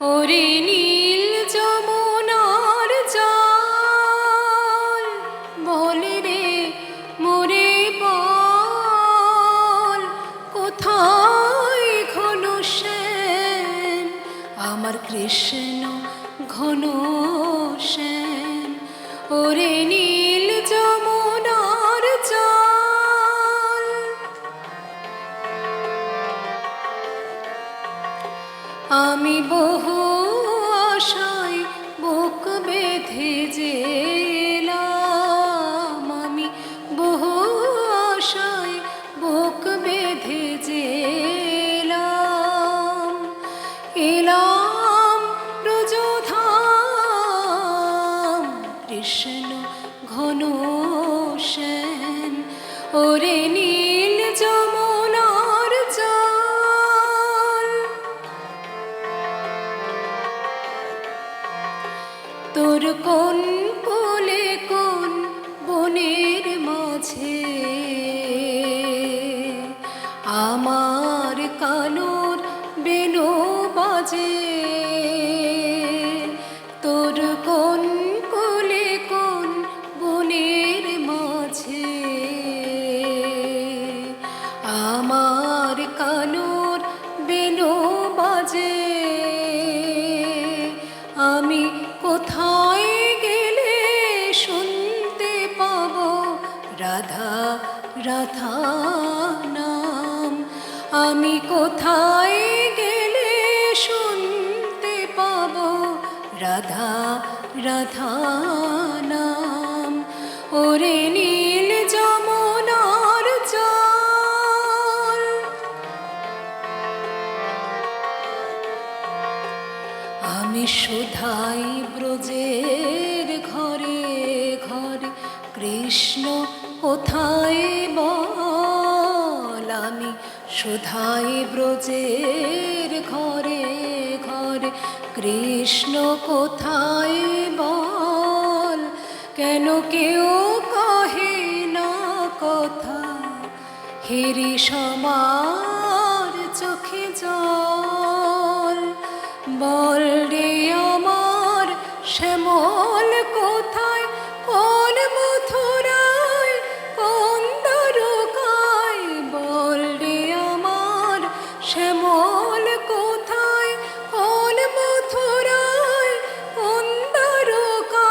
ওরে নীল যমুনার জল বল রে মোরে বল, কোথায় ঘন শ্যাম আমার কৃষ্ণ ঘন শ্যাম। ওরে নীল যমুনার জল, আমি বহু আশায় বুক বেঁধে যে এলাম, আমি বহু আশায় বুক বেঁধে যে এলাম, এলাম ব্রজধাম কৃষ্ণ ঘন শ্যাম। ওরে নীল যমুনার জল, তোর কোন কোলে কোন বনের মাঝে আমার কানুর বেনু বাজে, তোর কোন কোলে কোন বনের মাঝে আমার কানুর বেনু বাজে। আমি কোথায় গেলে শুনতে পাবো রাধা রাধা নাম, আমি কোথায় গেলে শুনতে পাবো রাধা রাধা নাম। ওরে নীল যমুনার জল, আমি সুধাই ব্রজের ঘরে ঘরে, কৃষ্ণ কোথায় বল, আমি সুধাই ব্রজের ঘরে ঘরে, কৃষ্ণ কোথায় বল। কেন কেউ কহে না কথা, হেরি সমার চোখে জল, বল রে আমার শ্যামল কোথায়, কোন মথুরায় কোন দ্বারকায়, বল রে আমার শ্যামল কোথায়, কোন মথুরায় কোন দ্বারকায়,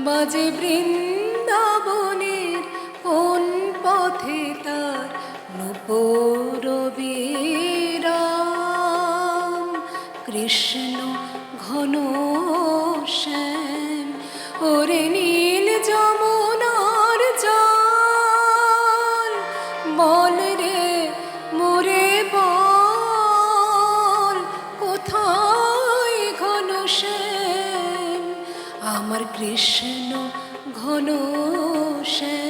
বাজে বৃন্দাবনের কোন পথে তার নূপুর বিরাম, কৃষ্ণ ঘন শ্যাম। ওরে নীল যমুনার জল, বল রে মোরে বল, কোথায় ঘন শ্যাম আমার কৃষ্ণ ঘন শ্যাম।